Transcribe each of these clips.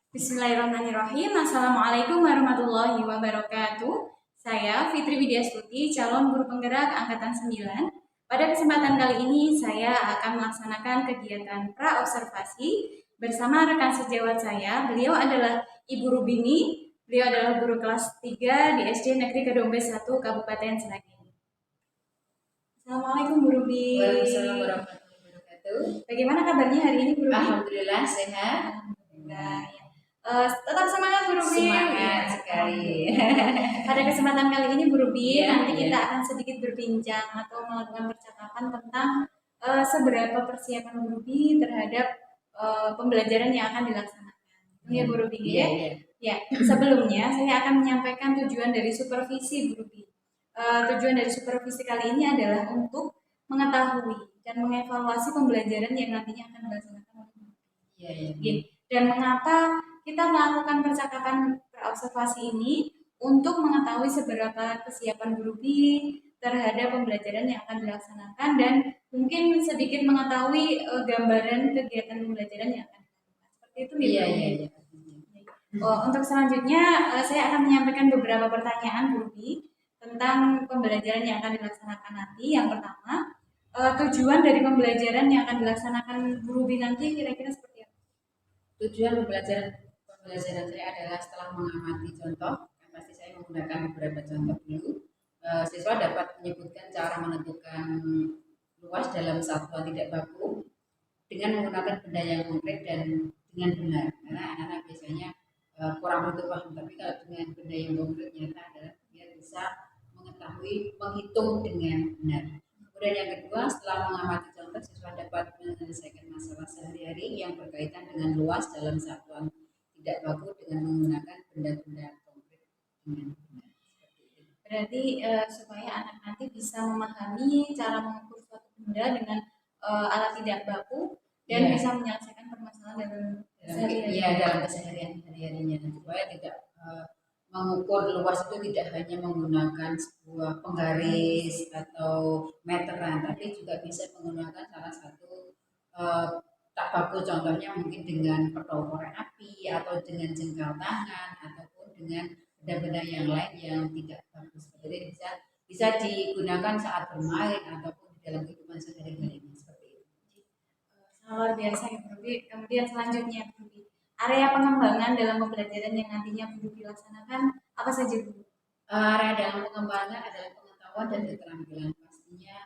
Bismillahirrahmanirrahim. Assalamualaikum warahmatullahi wabarakatuh. Saya Fitri Widyastuti, calon guru penggerak angkatan 9. Pada kesempatan kali ini saya akan melaksanakan kegiatan pra-observasi bersama rekan sejawat saya. Beliau adalah Ibu Rubini. Beliau adalah guru kelas 3 di SD Negeri Kedombe 1 Kabupaten Sragen. Assalamualaikum Bu Rubi. Waalaikumsalam warahmatullahi wabarakatuh. Bagaimana kabarnya hari ini Bu Rubi? Alhamdulillah sehat. Alhamdulillah. Tetap semangat Bu Rubi. Semangat sekali. Pada kesempatan kali ini Bu Rubi, Ya, nanti ya. kita akan sedikit berbincang atau melakukan percakapan tentang seberapa persiapan Bu Rubi terhadap pembelajaran yang akan dilaksanakan. Ya Bu Rubi ya. Ya, sebelumnya saya akan menyampaikan tujuan dari supervisi Bu Rubi. Tujuan dari supervisi kali ini adalah untuk mengetahui dan mengevaluasi pembelajaran yang nantinya akan dilaksanakan oleh Bu Rubi. Ya. Dan mengapa kita melakukan percakapan observasi ini untuk mengetahui seberapa kesiapan Bu Rubi terhadap pembelajaran yang akan dilaksanakan dan mungkin sedikit mengetahui gambaran kegiatan pembelajaran yang akan dilakukan. Seperti itu Iya. Untuk selanjutnya saya akan menyampaikan beberapa pertanyaan Bu Rubi tentang pembelajaran yang akan dilaksanakan nanti. Yang pertama, tujuan dari pembelajaran yang akan dilaksanakan Bu Rubi nanti kira-kira seperti apa? Tujuan pembelajaran saya adalah setelah mengamati contoh, yang pasti saya menggunakan beberapa contoh dulu. Siswa dapat menyebutkan cara menentukan luas dalam satuan tidak baku dengan menggunakan benda yang konkret dan dengan benar. Karena anak-anak biasanya kurang begitu paham, tapi kalau dengan benda yang konkret nyata adalah dia bisa mengetahui menghitung dengan benar. Kemudian yang kedua, setelah mengamati contoh, siswa dapat menyelesaikan masalah sehari-hari yang berkaitan dengan luas dalam satuan tidak baku dengan menggunakan benda-benda konkret dengan benar. Berarti supaya anak nanti bisa memahami cara mengukur suatu benda dengan alat tidak baku dan bisa menyelesaikan permasalahan dalam keseharian. Iya, dalam keseharian hari-harinya, supaya tidak mengukur luas itu tidak hanya menggunakan sebuah penggaris atau meteran, tapi juga bisa menggunakan salah satu tak baku, contohnya mungkin dengan pedang korek api atau dengan jengkal tangan ataupun dengan benda-benda yang lain yang tidak bagus. Jadi bisa digunakan saat bermain ataupun di dalam kehidupan sehari-hari seperti itu. Luar biasa ya Bu Rubi. Kemudian selanjutnya Bu Rubi, area pengembangan dalam pembelajaran yang nantinya Bu Rubi laksanakan apa saja Bu? Area dalam pengembangan adalah pengetahuan dan keterampilan. Pastinya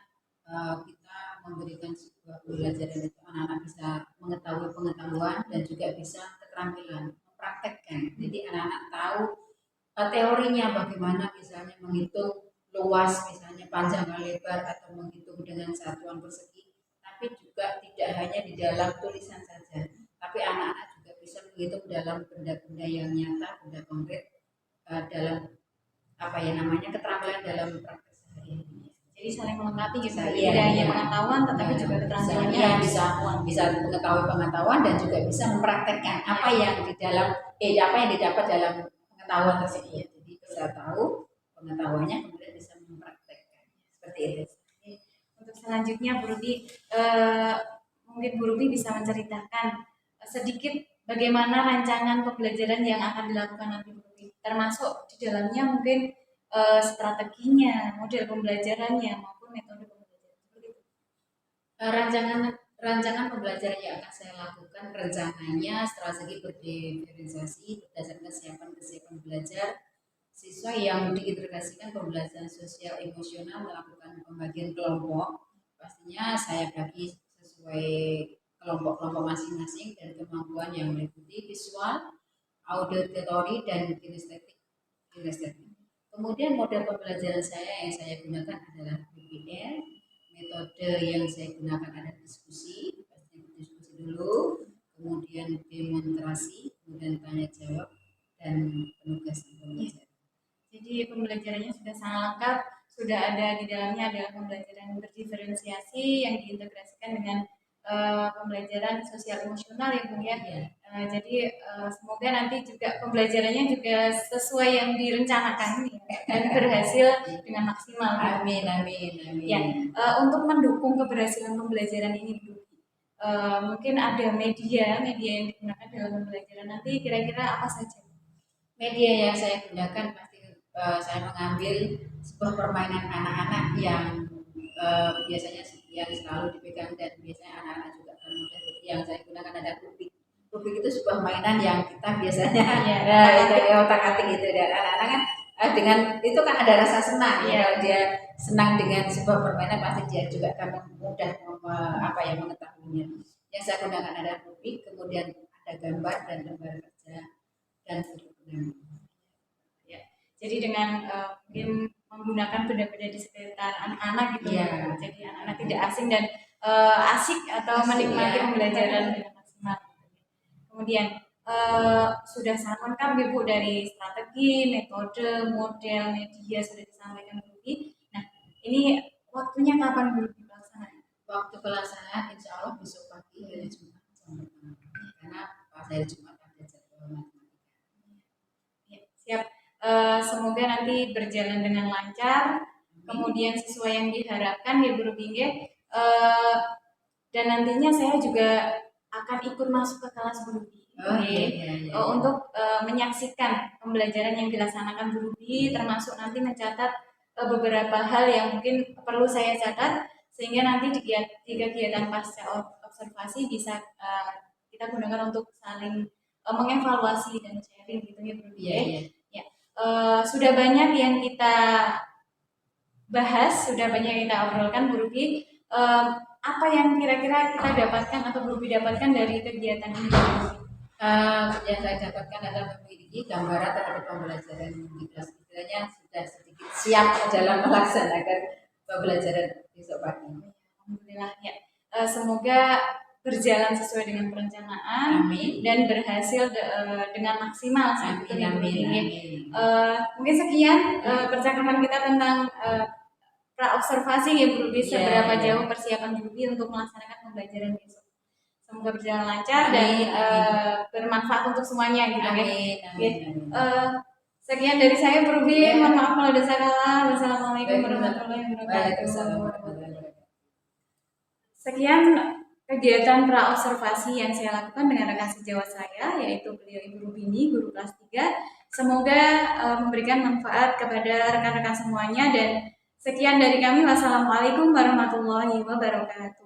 kita memberikan sebuah pembelajaran itu anak-anak bisa mengetahui pengetahuan dan juga bisa keterampilan mempraktekkan. Jadi anak-anak tahu teorinya bagaimana, misalnya menghitung luas, misalnya panjang dan lebar, atau menghitung dengan satuan persegi. Tapi juga tidak hanya di dalam tulisan saja, tapi anak-anak juga bisa menghitung dalam benda-benda yang nyata, benda konkret, dalam keterampilan dalam praktek sehari-hari. Jadi saling melengkapi gitu. Tidak hanya pengetahuan tetapi juga keterampilannya bisa mengetahui pengetahuan dan juga bisa mempraktekkan apa yang didapat dalam pengetahuan tersebut. Jadi bisa tahu pengetahuannya kemudian bisa mempraktekkan. Seperti itu. Untuk selanjutnya Bu Rubi, mungkin Bu Rubi bisa menceritakan sedikit bagaimana rancangan pembelajaran yang akan dilakukan nanti Bu Rubi, termasuk di dalamnya mungkin strateginya, model pembelajarannya maupun metode pembelajaran seperti itu. Rancangan pembelajaran yang akan saya lakukan rencananya strategi berdiferensiasi berdasarkan kesiapan belajar siswa yang diintegrasikan pembelajaran sosial emosional, melakukan pembagian kelompok. Pastinya saya bagi sesuai kelompok-kelompok masing-masing dan kemampuan yang meliputi visual, auditory, dan kinestetik. Kemudian model pembelajaran saya yang saya gunakan adalah PBL. Metode yang saya gunakan adalah diskusi dulu, kemudian demonstrasi, kemudian tanya jawab, dan penugasan pembelajaran. Jadi pembelajarannya sudah sangat lengkap, sudah ada di dalamnya adalah pembelajaran berdiferensiasi yang diintegrasikan dengan pembelajaran sosial emosional ya Bu ya. Jadi semoga nanti juga pembelajarannya juga sesuai yang direncanakan dan berhasil dengan maksimal. Amin. Ya, untuk mendukung keberhasilan pembelajaran ini Bu, mungkin ada media yang digunakan dalam pembelajaran nanti kira-kira apa saja? Media yang saya gunakan pasti saya mengambil sebuah permainan anak-anak yang biasanya yang selalu dipegang dan biasanya anak-anak juga akan mudah. Yang saya gunakan ada Rubik. Rubik itu sebuah mainan yang kita biasanya otak-atik gitu, dan anak-anak kan dengan itu kan ada rasa senang ya. Kalau dia senang dengan sebuah permainan pasti dia juga akan mudah mengetahuinya. Yang saya gunakan ada Rubik, kemudian ada gambar dan lembar kerja dan ya. Jadi dengan mungkin menggunakan benda-benda di sekitar anak-anak gitu ya. Jadi anak-anak tidak asing dan asik atau menikmati pembelajaran dengan maksimal. Kemudian sudah sangat lengkap Ibu dari strategi, metode, model, media sudah disampaikan Bu. Nah, ini waktunya kapan Bu pelaksanaan? Waktu pelaksanaan insya Allah besok pagi hari Jumat karena pas hari Jumat ada jadwal matematika. Ya, siap. Semoga nanti berjalan dengan lancar, kemudian sesuai yang diharapkan ya Bu Ruby. Dan nantinya saya juga akan ikut masuk ke kelas Bu Ruby. Untuk menyaksikan pembelajaran yang dilaksanakan Bu Ruby, termasuk nanti mencatat beberapa hal yang mungkin perlu saya catat, sehingga nanti di kegiatan pasca observasi bisa kita gunakan untuk saling mengevaluasi dan sharing gitu ya Bu Ruby. Ya. Sudah banyak yang kita bahas, sudah banyak yang kita obrolkan Bu Ruby. Apa yang kira-kira kita dapatkan atau Bu Ruby dapatkan dari kegiatan ini? Yang saya dapatkan adalah memiliki gambaran terhadap pembelajaran di kelas. Istilahnya sudah sedikit siap dalam melaksanakan pembelajaran besok pagi. Alhamdulillah ya. Semoga berjalan sesuai dengan perencanaan. Amin. Dan berhasil dengan maksimal. Amin. Mungkin sekian percakapan kita tentang pra-observasi ya Bu Ruby, seberapa jauh persiapan Bu Ruby untuk melaksanakan pembelajaran besok. Semoga berjalan lancar dan bermanfaat untuk semuanya gitu ya. Sekian dari saya Bu Ruby, mohon maaf kalau ada salah. Wassalamualaikum warahmatullahi wabarakatuh. Sekian kegiatan pra-observasi yang saya lakukan dengan rekan sejawat saya, yaitu beliau Ibu Rubini, guru kelas 3. Semoga memberikan manfaat kepada rekan-rekan semuanya, dan sekian dari kami. Wassalamualaikum warahmatullahi wabarakatuh.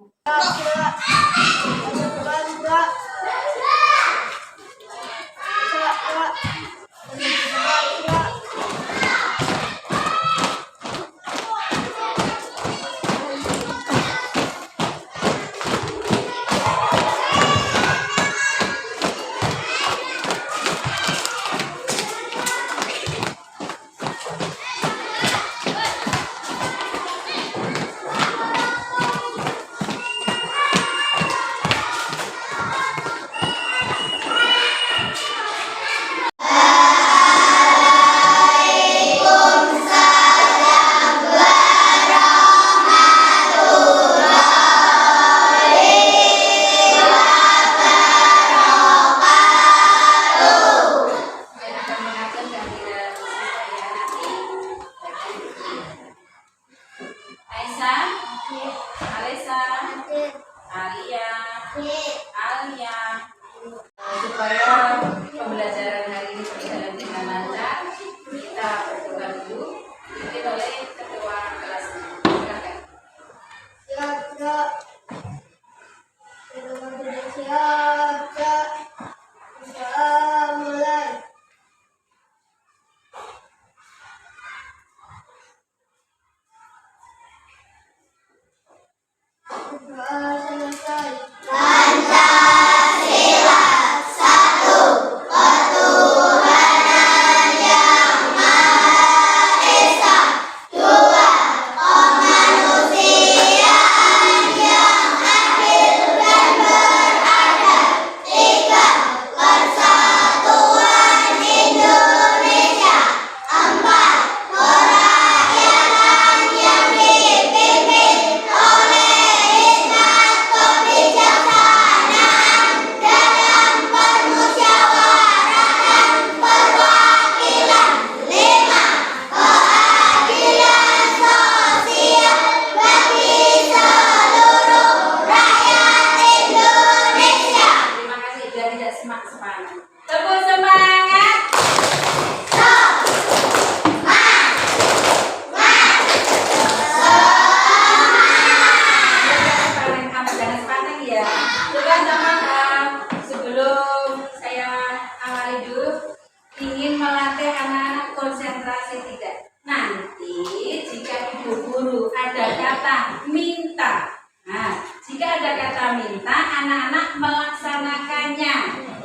melatih anak-anak konsentrasi tidak. Nanti jika ibu guru ada kata minta, nah jika ada kata minta, anak-anak melaksanakannya,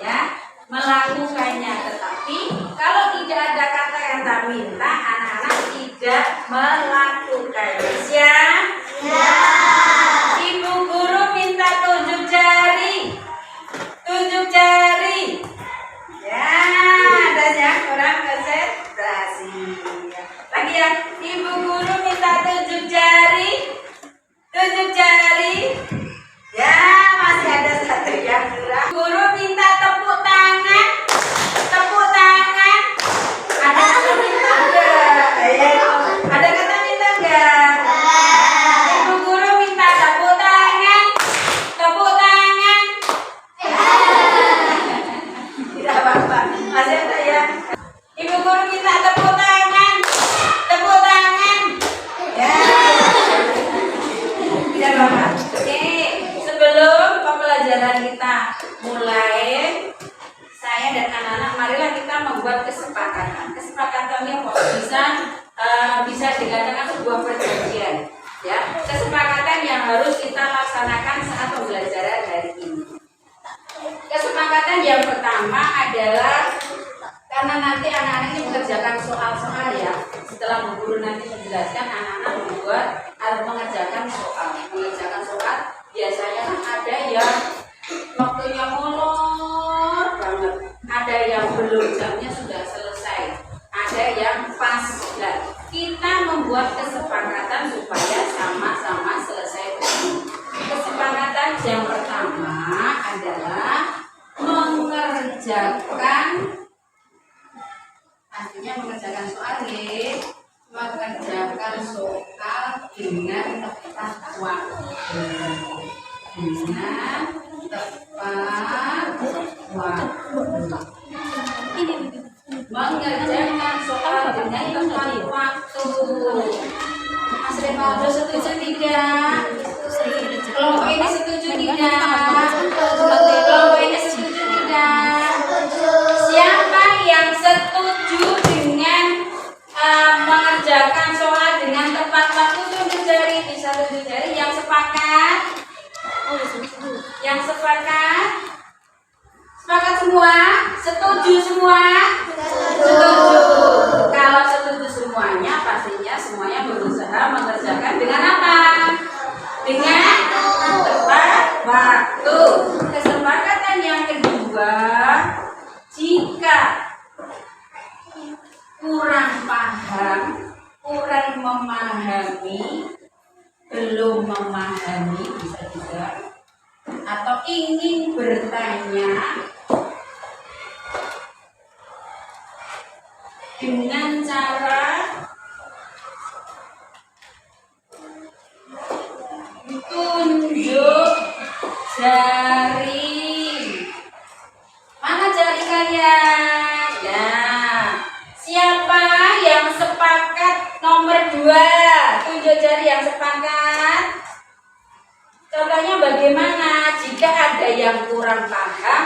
ya, melakukannya. Tetapi kalau tidak ada kata-kata minta, anak-anak tidak melakukannya. Siap? Ya. Ibu guru minta tunjuk jari, tunjuk jari. Ya, ada yang kurang konsentrasi. Lagi ya, ibu guru minta tunjuk jari, tunjuk jari. Ya, masih ada satu yang kurang. Guru minta tepuk tangan, tepuk tangan. Ada kata minta enggak? Ada kata minta enggak? Ibu guru minta tepuk tangan, tepuk tangan. Tidak apa-apa, masih ada ya. Ibu guru minta tepuk tangan, tepuk tangan. Ya, tidak apa-apa. Oke, sebelum pembelajaran kita mulai, saya dan anak-anak marilah kita membuat kesepakatan. Kesepakatan yang bisa dikatakan sebuah perjanjian. Ya, kesepakatan yang harus kita laksanakan saat pembelajaran hari ini. Kesepakatan yang pertama adalah karena nanti anak-anak ini mengerjakan soal-soal ya. Setelah Bu Guru nanti menjelaskan, anak-anak membuat atau mengerjakan soal. Mengerjakan soal biasanya kan ada yang waktunya molor banget, ada yang belum jamnya sudah selesai, ada yang pas. Nah, kita membuat kesepakatan supaya sama-sama selesai. Kesepakatan yang pertama adalah mengerjakan, artinya mengerjakan soal ya, mengerjakan soal dengan tepat waktu. Dengan tepat waktu. Mengerjakan soal dengan tepat waktu. Mas Revaldo setuju tidak? Kelompok ini setuju tidak? Kelompok ini setuju tidak? Siapa yang setuju dengan mengerjakan soal dengan tepat waktu? Tunjuk jari, bisa tunjuk jari. Yang sepakat? Yang sepakat? Sepakat semua? Setuju semua? Setuju. Kalau setuju semuanya, pastinya semuanya berusaha mengerjakan dengan apa? Dengan tepat waktu. Kesepakatan yang kedua, jika kurang paham, kurang memahami, belum memahami, bisa juga, atau ingin bertanya dengan cara tunjuk jari. Mana jari kalian? Nah, siapa yang sepakat nomor 2? Tunjuk jari yang sepakat. Contohnya bagaimana? Jika ada yang kurang paham,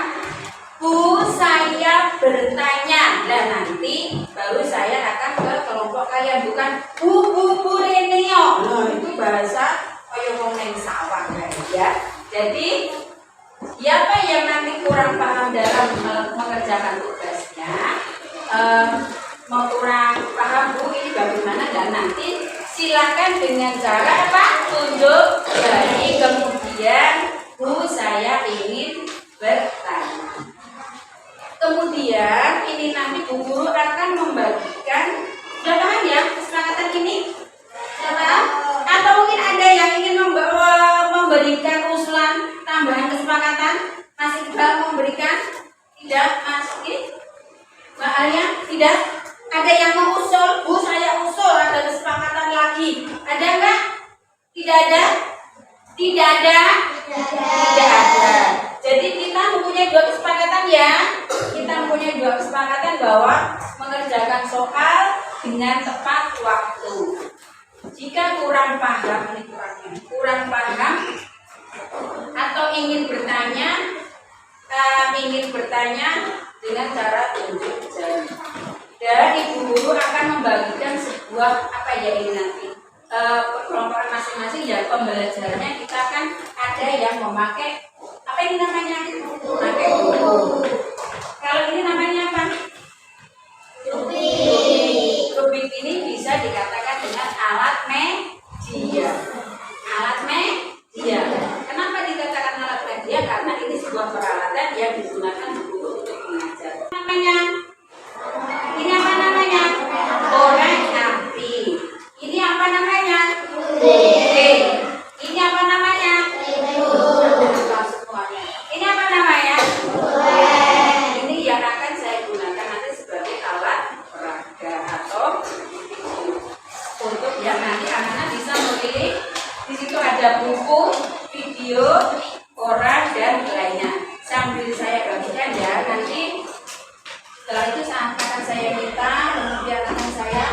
Bu, saya bertanya. Nah, nanti baru saya akan ke kelompok kalian, bukan Bu Renio. Nah, itu bahasa kayak wong neng sawah ya. Jadi, siapa yang nanti kurang paham dalam mengerjakan tugasnya, mau kurang paham Bu ini bagaimana, dan nanti silakan dengan cara apa? Tunjuk jari, kemudian Bu, saya ingin bertanya. Kemudian ini nanti Bu Guru akan membagikan, sudah paham ya kesepakatan ini? Sudah? Atau mungkin ada yang ingin memberikan usulan tambahan kesepakatan? Masih Iqbal memberikan? Tidak? Mas ini? Mbak Alia? Tidak? Ada yang mau usul? Bu, saya usul ada kesepakatan lagi. Ada enggak? Tidak ada? Tidak ada? Tidak ada. Jadi kita mempunyai 2 kesepakatan ya. Kita mempunyai 2 kesepakatan bahwa mengerjakan soal dengan tepat waktu. Jika kurang paham, ini kurang paham atau ingin bertanya dengan cara tunjuk jari. dan ibu guru akan membagikan sebuah apa ya ini nanti perkelompokan masing-masing ya pembelajarannya kita akan ada yang memakai apa ini namanya memakai buku. Kalau ini namanya apa? Rubik ini bisa dikatakan dengan alat media. Alat media. Kenapa dikatakan alat media? Karena ini sebuah peralatan yang digunakan guru untuk mengajar. Namanya ini apa namanya? Korek api. Ini apa namanya? Oke. Ini apa namanya? Ini apa namanya? Ini yang akan saya gunakan nanti sebagai alat peraga atau untuk yang nanti anak-anak bisa memilih. Di situ ada buku, video, koran dan lainnya. Sambil saya bagikan ya nanti. Setelah itu akan saya minta, kemudian akan saya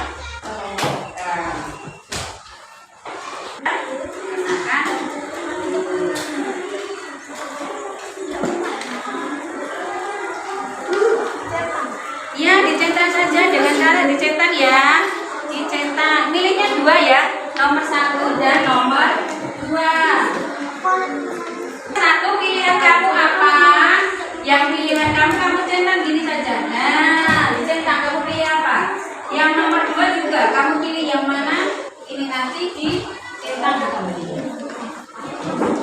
ya dicetak saja dengan cara dicetak ya, dicetak. Milihnya 2 ya, nomor 1 dan nomor 2. 1 pilihan kamu apa? Yang pilihan kamu cetak gini saja. Nah, dicetak kamu pilih apa? Yang nomor 2 juga kamu pilih yang mana? Ini nanti dicetak kembali.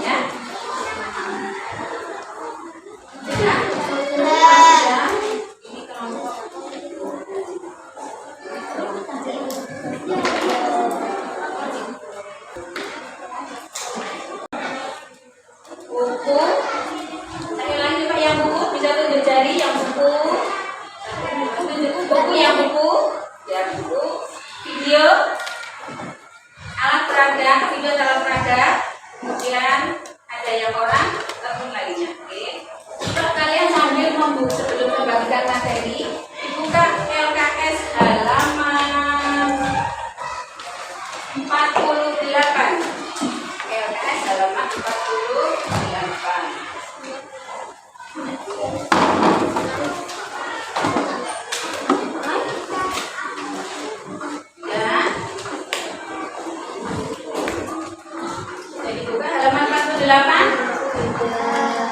Ya. Cetak. Ya. Ini kelompok. Buku. Saya ulangi Pak yang buku bisa tunjuk jari yang buku. Buku yang buku. Ya buku. Video. Alat peraga, video alat peraga. Kemudian ada yang orang ataupun lainnya. Oke. Kalau kalian sambil membuka sebelum membagikan materi, dibuka LKS halaman 48. LKS halaman 48. Ya. Jadi buka halaman 48.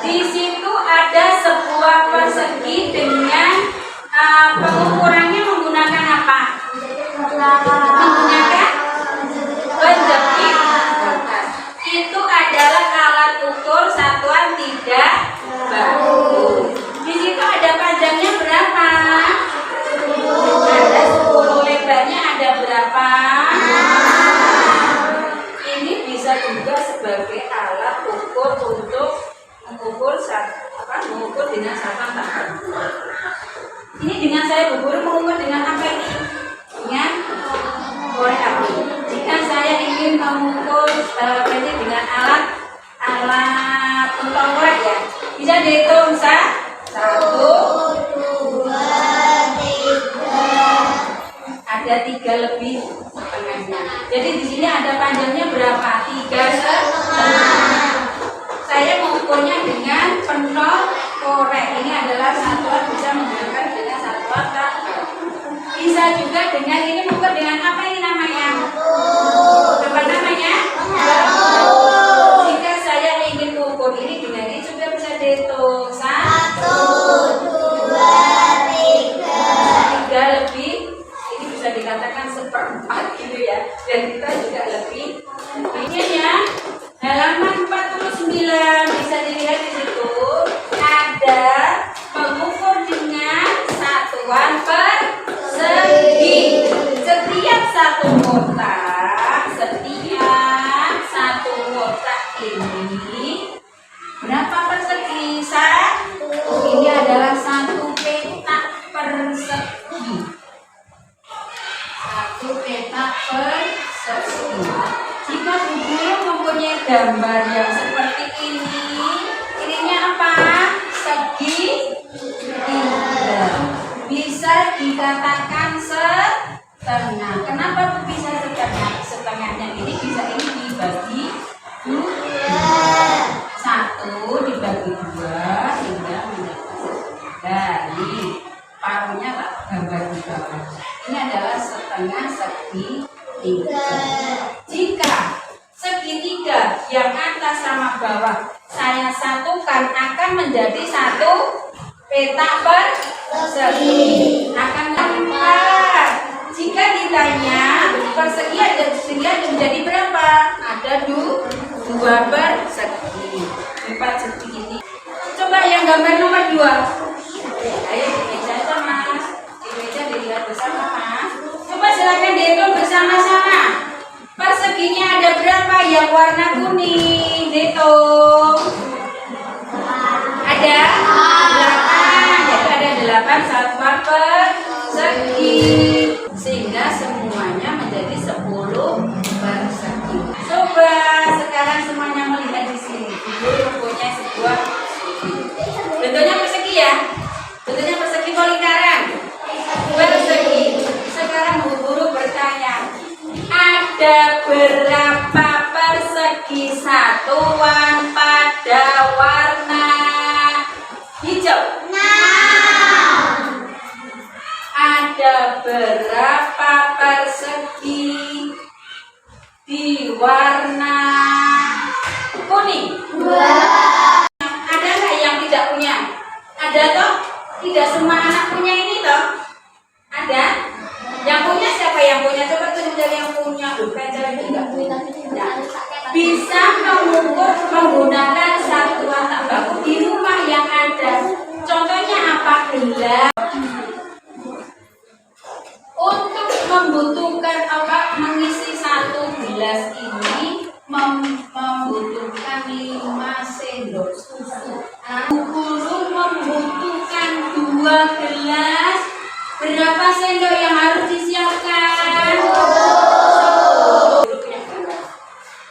Di situ ada sebuah persegi dengan pengukurannya menggunakan apa? Menggunakan penjepit kertas. Itu adalah alat ukur satuan tidak baku. Di situ ada panjangnya berapa? Ada 10. Lebarnya ada berapa? Ini bisa juga sebagai alat ukur untuk mengukur mengukur dengan satuan tak baku. Ini dengan saya berguru mengukur dengan apa ini? Dengan korek api. Jika saya ingin mengukur ini dengan alat pentol korek ya, bisa dihitung 1, 2, 3. Ada 3 lebih setengahnya. Jadi di sini ada panjangnya berapa? 3,5. Saya mengukurnya dengan pentol korek. Ini adalah satuan bisa menggunakan dengan satuan tak baku. Bisa juga dengan ini mengukur dengan apa ini namanya? Apa namanya? Jika saya ingin mengukur ini dengan ini juga bisa dihitung 1, 2, 3 lebih. Ini bisa dikatakan 1/4 gitu ya. Dan kita juga lebih. Ini ya. Halaman 49 bisa dilihat di situ ada mengukur dengan satuan persegi. Setiap satu kotak ini berapa persegi? 1. Ini adalah 1 petak persegi. 1 petak persegi. Jika guru mempunyai gambar yang seperti ininya apa? Segi 3. Bisa dikatakan setengah. Kenapa bisa setengah? Setengahnya ini bisa ini dibagi 2. 1 dibagi 2 sehingga menjadi 3. Ini paruhnya Pak gambar di bawah. Ini adalah setengah segitiga. Jika segitiga yang atas sama bawah saya satukan akan menjadi satu petak persegi. Akan empat. Jika ditanya persegi ada menjadi berapa? Ada dua persegi. 4 segitiga. Coba yang gambar nomor 2. Ayo di meja aja mas. Di meja dilihat bersama mas. Coba silakan dihitung bersama-sama. Perseginya ada berapa yang warna kuning? Dihitung. Ada 8. Jadi ada 8 satuan persegi. Sehingga semuanya menjadi 10 persegi. Coba sekarang semuanya melihat di sini. Ibu mempunyai sebuah bentuknya persegi ya. Bentuknya persegi lingkaran. Persegi. Sekarang guru bertanya, ada berapa persegi satuan pada warna hijau? 6. Ada berapa persegi di warna kuning? 2. Ada nggak yang tidak punya? Ada toh? Tidak semua anak punya ini toh? Ada? Yang punya siapa yang punya? Coba tunjuk dari yang punya. Cara juga bisa mengukur menggunakan satuan tak baku di rumah yang ada. Contohnya apa? Gelas. Untuk membutuhkan mengisi satu gelas ini membutuhkan 5 sendok susu. Guru membutuhkan 2 gelas. Berapa sendok yang harus disiapkan?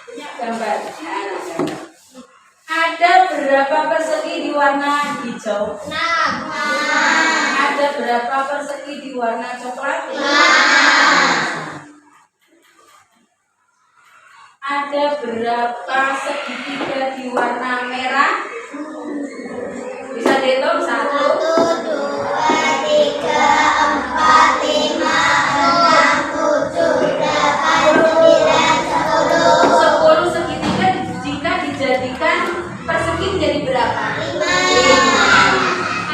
Punya gambar. Ada berapa persegi di warna hijau? 6. Ada berapa persegi di warna coklat? 5. Ada berapa segitiga di warna merah? Bisa dihitung? 1, 2, 3, 4, 5, 6, 7, 8, 9, 10 segitiga jika dijadikan persegi menjadi berapa? 5.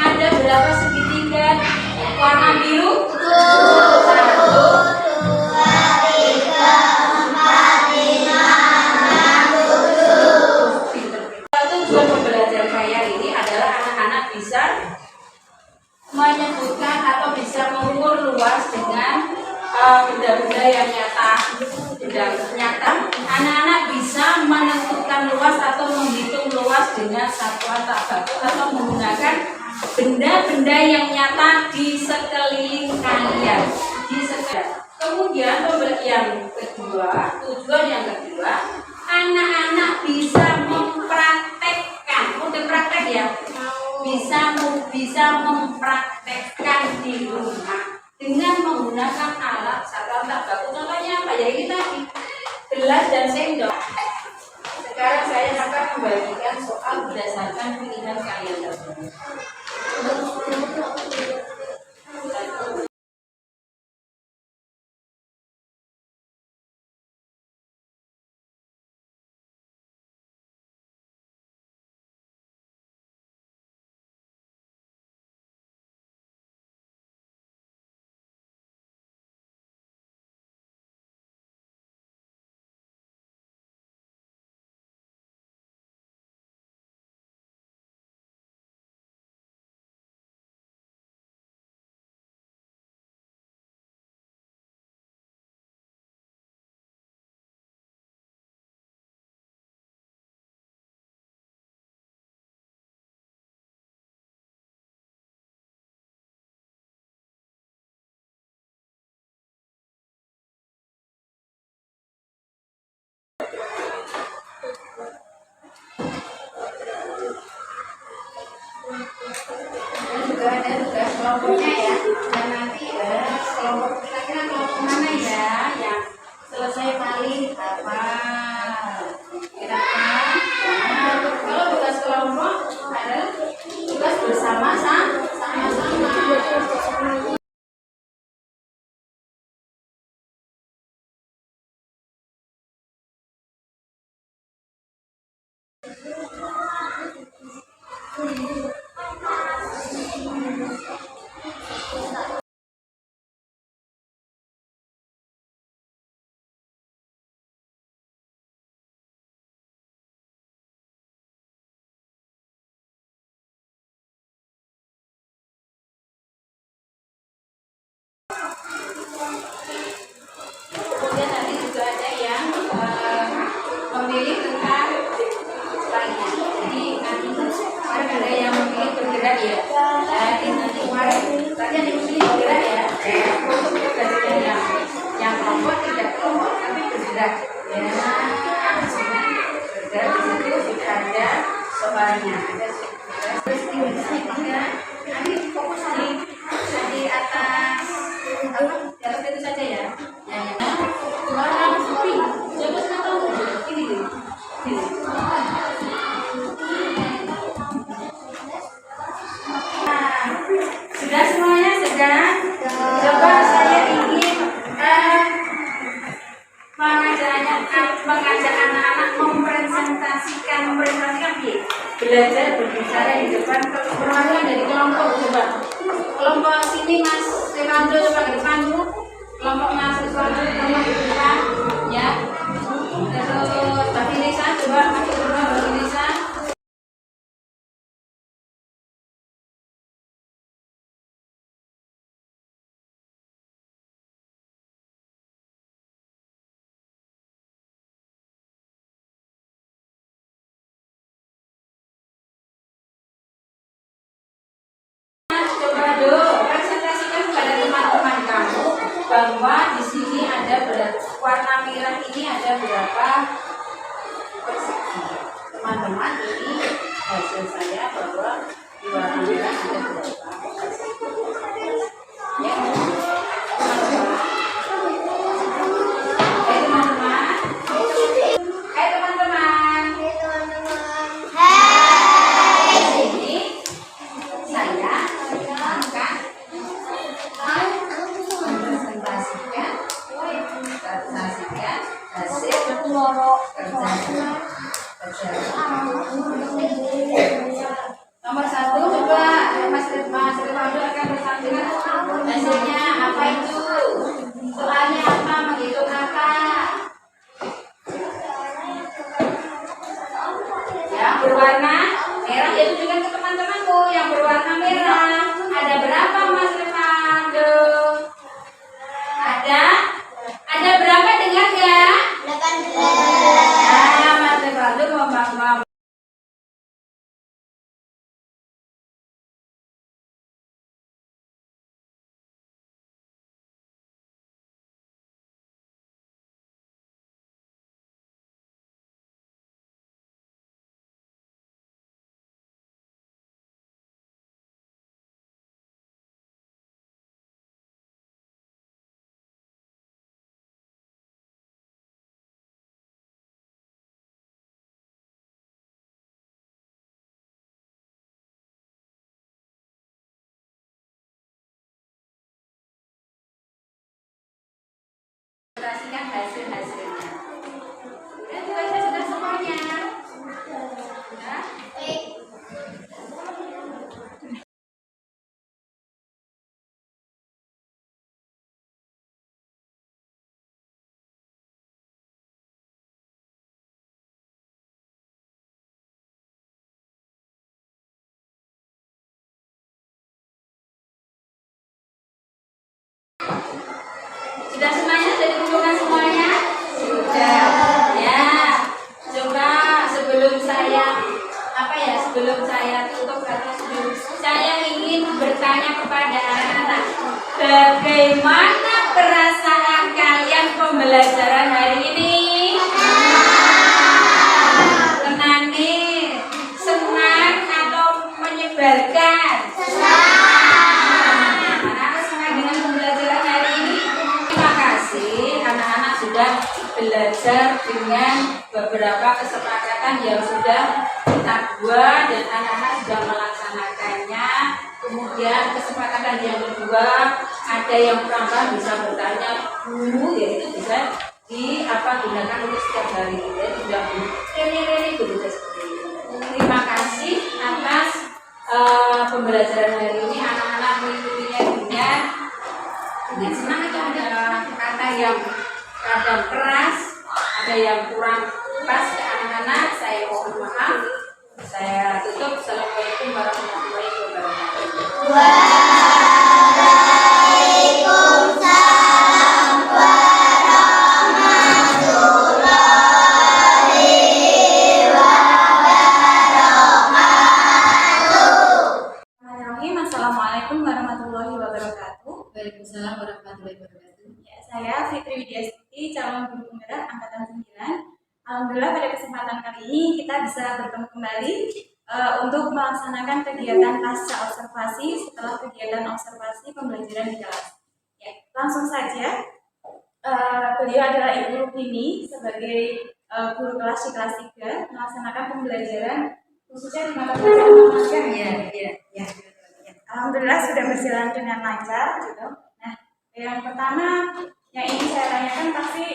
Ada berapa segitiga warna biru? 1, 2, 3, 4, 5, 6, 7. Tujuan pembelajaran saya ini adalah anak-anak bisa menyebutkan atau bisa mengukur luas dengan benda-benda yang nyata. Anak-anak bisa menentukan luas atau menghitung luas dengan satuan tak baku atau menggunakan benda-benda yang nyata di sekeliling kalian. Kemudian yang kedua, tujuan yang kedua, anak-anak bisa mempraktekkan, udah praktek ya, bisa mempraktekkan di rumah dengan menggunakan alat satuan tak baku. Contohnya apa ya? Ini tadi gelas dan sendok. Sekarang saya akan membagikan soal berdasarkan pilihan kalian tersebut. kelompoknya ya, dan nanti kelompok kira-kira kelompok mana ya yang selesai paling hafal kira-kira. Nah, kalau tugas kelompok adalah tugas bersama sama-sama. Nanti fokus di atas apa? Di atas itu saja ya. Warna putih. Coba saya tahu. Ini. Sudah semuanya sudah. Coba saya ingin mengajak anak-anak mempresentasikan belajar berbicara di depan perwakilan dari kelompok. Coba kelompok sini Mas Revando coba ke depan dulu, kelompok Mas Revando coba ke depan ya, terus Mbak Finisa coba masuk ke Mbak Finisa. Coba dong presentasikan kepada teman-teman kamu bahwa di sini ada warna merah ini ada berapa persegi. Teman-teman ini hasil saya bahwa di warna merah ada berapa persegi. Ya, teman-teman. Hai teman-teman. Di sini saya akan presentasikan hasil kerja. Nomor 1 coba Mas Revando akan presentasikan hasilnya apa itu, soalnya apa, menghitung apa. Yang berwarna merah itu juga ke teman-temanku yang berwarna merah. Ada berapa Mas Revando? Ada berapa, dengar nggak? 18. Nah, Mas Revando mau presentasikan hasil-hasilnya. Dan juga saya sudah semuanya. Ya. Sudah semuanya, sudah dikumpulkan semuanya? Sudah. Ya. Coba sebelum saya tutup atau sebelum saya ingin bertanya kepada anak-anak, bagaimana perasaan kalian pembelajaran hari ini? Tenang nih, senang atau menyebalkan? Anak-anak sudah belajar dengan beberapa kesepakatan yang sudah kita buat dan anak-anak sudah melaksanakannya. Kemudian kesepakatan yang kedua, ada yang perempuan bisa bertanya dulu, yaitu bisa gunakan untuk setiap hari. Jadi sudah ini begitu seperti itu. Terima kasih atas pembelajaran hari ini. Anak-anak mengikutinya dengan senang. Itu ada kata yang kadang keras, ada yang kurang pas ke anak-anak. Saya mohon maaf. Saya tutup. Assalamualaikum warahmatullahi wabarakatuh. Waalaikumsalam warahmatullahi wabarakatuh. Assalamualaikum warahmatullahi wabarakatuh. Waalaikumsalam warahmatullahi wabarakatuh. Ya, saya Fitri Widiastuti, calon guru penggerak angkatan 9. Alhamdulillah pada kesempatan kali ini kita bisa bertemu kembali untuk melaksanakan kegiatan pasca observasi setelah kegiatan observasi pembelajaran di kelas. Ya, langsung saja. Beliau adalah Ibu Rupini sebagai guru kelas di kelas 3 melaksanakan pembelajaran khususnya di mata pelajaran magang. Ya. Alhamdulillah sudah berjalan dengan lancar gitu. Nah, yang pertama yang ingin saya tanyakan pasti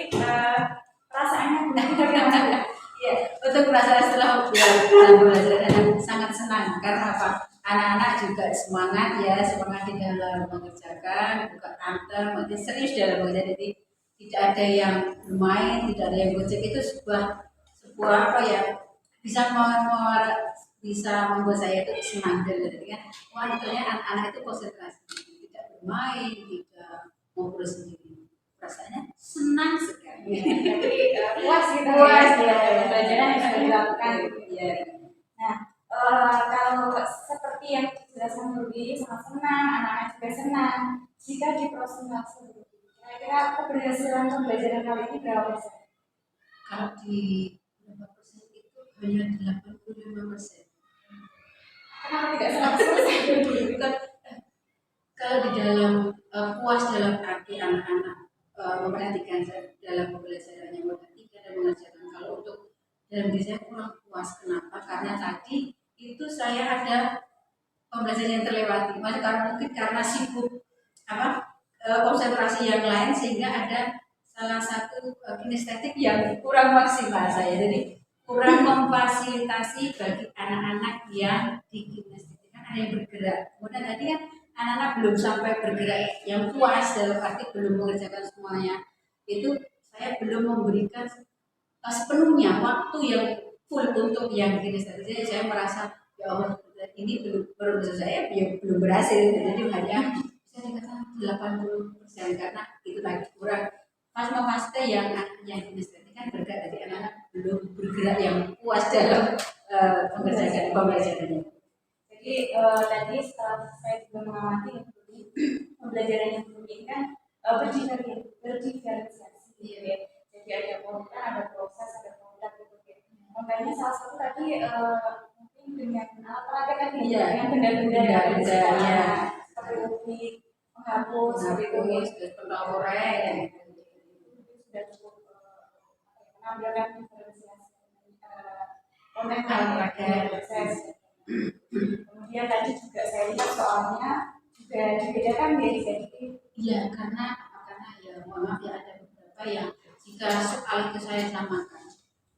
perasaannya benar-benar ya, untuk perasaan setelah pembelajaran sangat senang karena apa? Anak-anak juga semangat ya, semangat di dalam mengerjakan, bukan anteng, makin serius dalam mengerjakan. Jadi tidak ada yang bermain, tidak ada yang gojek, itu sebuah apa ya, bisa membuat saya itu senang dan kan wanitanya anak-anak itu konsentrasi, tidak bermain, tidak ngobrol sendiri, rasanya senang sekali. Jadi puas gitu Puas ya, ya, pembelajaran yang sudah dilakukan. ya. Nah, kalau seperti yang dijelaskan Ruby sangat senang, anak-anak juga senang. Jika diprosentase, kira-kira keberhasilan pembelajaran kali ini berapa persen? Kalau di berapa persen itu hanya 85%. Kenapa tidak 100%? Bukan, kalau di dalam puas dalam arti anak-anak memperhatikan dalam pembelajarannya, memperhatikan dan mengerjakan. Kalau untuk dalam diri saya kurang puas, kenapa? Karena tadi itu saya ada pembelajaran yang terlewati, mungkin karena sibuk konsentrasi yang lain sehingga ada salah satu kinestetik yang kurang maksimal saya. Jadi kurang memfasilitasi bagi anak-anak yang di kinestetik, kan ada yang bergerak. Kemudian tadi kan anak-anak belum sampai bergerak yang puas dalam arti belum mengerjakan semuanya. Itu saya belum memberikan sepenuhnya waktu yang full untuk yang kinestetik. Jadi saya merasa ya Allah ini belum selesai, ya belum berhasil. Jadi hanya bisa dikatakan 80% karena itu tadi kurang fase yang kinestetik kan bergerak, dari anak-anak belum bergerak yang puas dalam mengerjakan pembelajarannya. Jadi tadi setelah saya juga mengamati pembelajaran yang ini kan berdiferensiasi. Ya. Jadi ada konten, ada proses, ada produk gitu. Makanya salah satu tadi mungkin dengan alat-alat kan dengan benda-benda yang seperti ubik, menghapus, penomoran sudah cukup menampilkan diferensiasi konten proses. Kemudian tadi juga saya lihat soalnya juga dibedakan jadi iya karena ya mohon maaf ya, ada beberapa yang jika soal itu saya samakan,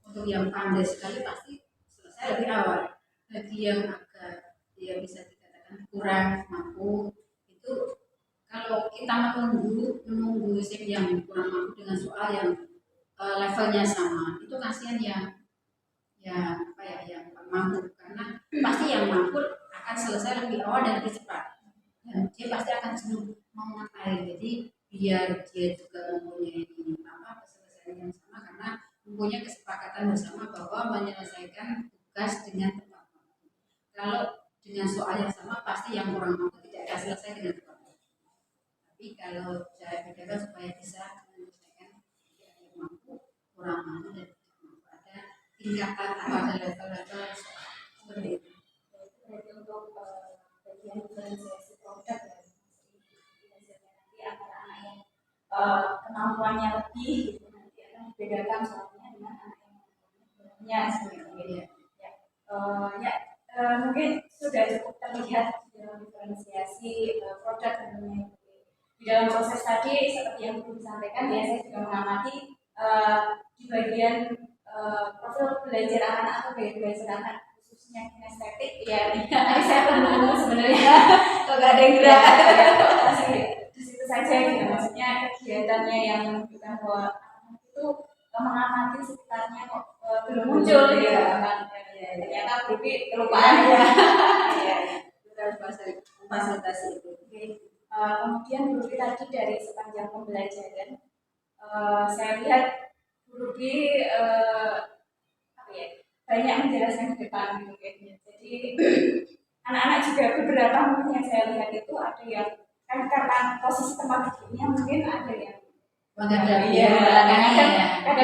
untuk yang pandai sekali pasti selesai lebih awal, bagi yang agak ya bisa dikatakan kurang mampu itu kalau kita menunggu yang kurang mampu dengan soal yang levelnya sama, itu kasihan yang mampu, karena pasti yang mampu akan selesai lebih awal dan lebih cepat, dan dia pasti akan jenuh mau ngapain. Jadi biar dia juga mempunyai keselesaian yang sama, karena mempunyai kesepakatan bersama bahwa menyelesaikan tugas dengan tepat waktu. Kalau dengan soal yang sama pasti yang kurang mampu tidak akan selesai dengan tepat waktu. Tapi kalau saya bedakan supaya bisa menyelesaikan yang mampu, kurang mampu dan tingkatan atau ada level-level seperti itu. Untuk bagian diferensiasi produk nanti antara anak yang kemampuannya lebih gitu nanti akan dibedakan soalnya dengan anak yang sebenarnya mungkin sudah cukup terlihat dalam diferensiasi produk tentunya. Di dalam proses tadi seperti yang belum disampaikan ya, saya juga mengamati di bagian profil belajar anak atau gaya belajar anak khususnya kinestetik ya. Tadi saya belum sebenarnya kalau nggak ada yang gerak masih di situ saja gitu, maksudnya kegiatannya yang menunjukkan bahwa anak itu mengamati sekitarnya kok belum muncul ya kan, ternyata Ruby kelupaan ya. Fasilitasi itu. Kemudian Ruby tadi dari sepanjang pembelajaran saya lihat Ruby banyak menjelaskan di depan gitu kayaknya. Jadi anak-anak juga beberapa mungkin yang saya lihat itu ada yang kan karena posisi tempat duduknya mungkin ada yang kadang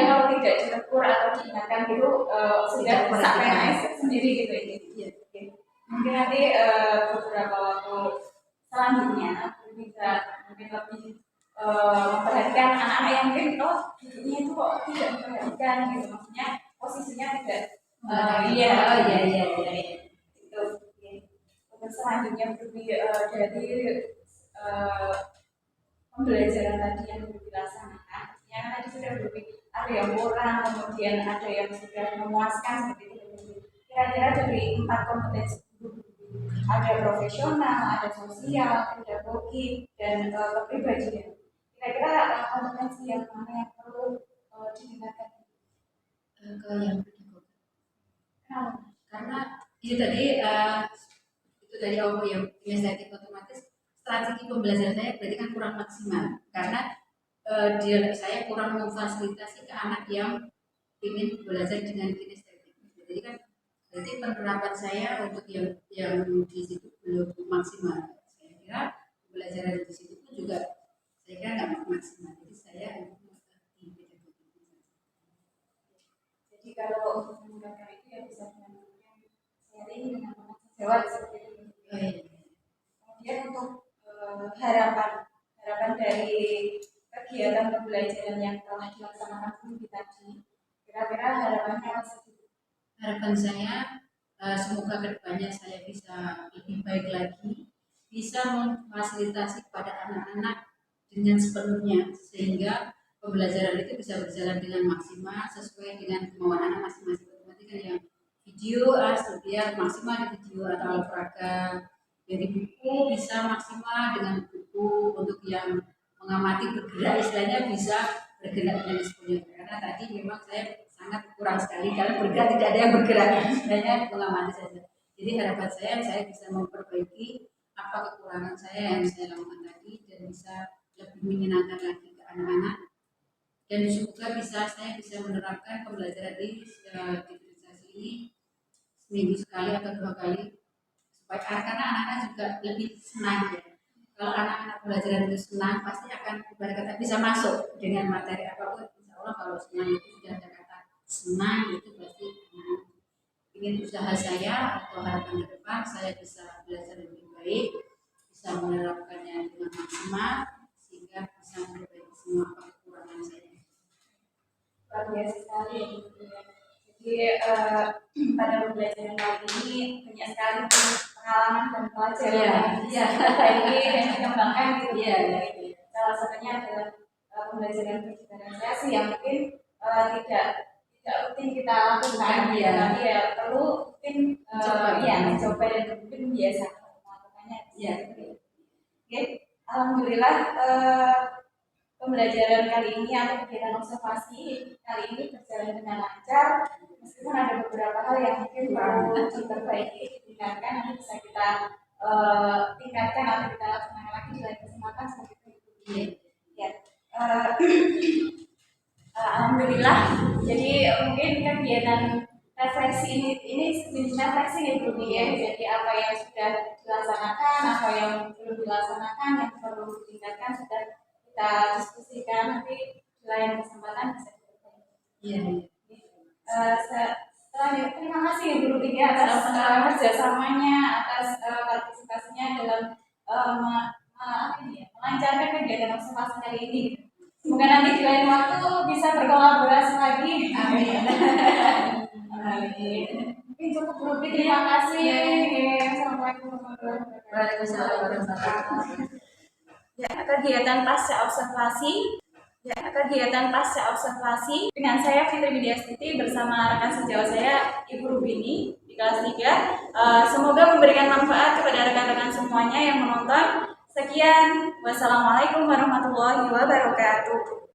kalau tidak ditegur atau diingatkan gitu sudah sampai naik sendiri gitu ini. Mungkin nanti beberapa waktu selanjutnya bisa mungkin lebih memperhatikan anak-anak yang mungkin duduknya itu kok tidak memperhatikan gitu, maksudnya posisinya tidak iya itu ya. Untuk selanjutnya lebih dari eh, pembelajaran tadi yang dilaksanakan, yang tadi sudah lebih ada yang kurang, kemudian ada yang sudah memuaskan seperti itu. Kira-kira dari 4 kompetensi ada profesional, ada sosial, pedagogi, dan kepribadian. Kira-kira kompetensi yang mana yang perlu ditingkatkan? Kalau yang kedua, Kenapa? karena itu tadi apa yang inisiatif otomatis strategi pembelajaran saya berarti kan kurang maksimal karena saya kurang memfasilitasi ke anak yang ingin belajar dengan kinestetik. Jadi kan berarti penerapan saya untuk yang di situ belum maksimal. Saya kira pembelajaran di situ pun juga saya kira nggak maksimal. Jadi saya untuk di pedagogi. Jadi kalau untuk menggunakan itu ya bisa dengan sharing dengan anak sejawat seperti itu. Kemudian untuk harapan dari kegiatan pembelajaran yang telah dilaksanakan ini tadi, kira-kira harapannya apa sih? Harapan saya semoga kedepannya saya bisa lebih baik lagi, bisa memfasilitasi kepada anak-anak dengan sepenuhnya sehingga pembelajaran itu bisa berjalan dengan maksimal sesuai dengan kemauan anak masing-masing. Berarti kan yang video biar maksimal di video atau olahraga, jadi buku bisa maksimal dengan buku untuk yang mengamati bergerak istilahnya bisa bergerak dengan sepenuhnya karena tadi memang saya sangat kurang sekali kalau bergerak tidak ada yang bergerak hanya mengamati saja. Jadi harapan saya bisa memperbaiki apa kekurangan saya yang saya lakukan tadi dan bisa lebih menyenangkan lagi ke anak-anak dan semoga saya bisa menerapkan pembelajaran di digitalisasi ini seminggu sekali atau 2 kali supaya karena anak-anak juga lebih senang ya. Kalau anak-anak belajar itu senang pasti akan ibarat kata bisa masuk dengan materi apapun. Insya Allah kalau senang itu sudah ada kata senang itu pasti ingin usaha saya atau harapan ke depan saya bisa belajar lebih baik, bisa menerapkannya dengan maksimal sehingga bisa memperbaiki semua kekurangan saya. Luar biasa sekali ya gitu ya. Jadi pada pembelajaran kali ini banyak sekali pengalaman dan pelajaran yang bisa diperbaiki dan dikembangkan gitu ya. Salah satunya adalah pembelajaran digitalisasi yang mungkin tidak rutin kita lakukan ya, tapi ya perlu mungkin mencoba dan mungkin biasa melakukannya. Ya. Oke, alhamdulillah pembelajaran kali ini atau kegiatan observasi kali ini berjalan dengan lancar meskipun ada beberapa hal yang mungkin perlu diperbaiki, ditingkatkan, nanti bisa kita tingkatkan atau kita laksanakan lagi di lain kesempatan seperti itu. Ya. Alhamdulillah. Jadi mungkin kegiatan refleksi ini sejenis refleksi ya Bu ya. Jadi apa yang sudah dilaksanakan, apa yang belum dilaksanakan, yang perlu ditingkatkan sudah kita diskusikan nanti di lain kesempatan bisa diperbaiki. Setelah terima kasih ya Bu Ruby ya atas kerjasamanya, atas partisipasinya dalam melancarkan kegiatan observasi kali ini. Semoga nanti di lain waktu bisa berkolaborasi lagi. Amin. Amin. Mungkin cukup Bu Ruby, terima kasih. Assalamualaikum warahmatullahi wabarakatuh. Waalaikumsalam warahmatullahi wabarakatuh. Ya, kegiatan pasca observasi dengan saya Fitri Widiastuti bersama rekan sejawat saya Ibu Rubini di kelas 3. Semoga memberikan manfaat kepada rekan-rekan semuanya yang menonton. Sekian, wassalamualaikum warahmatullahi wabarakatuh.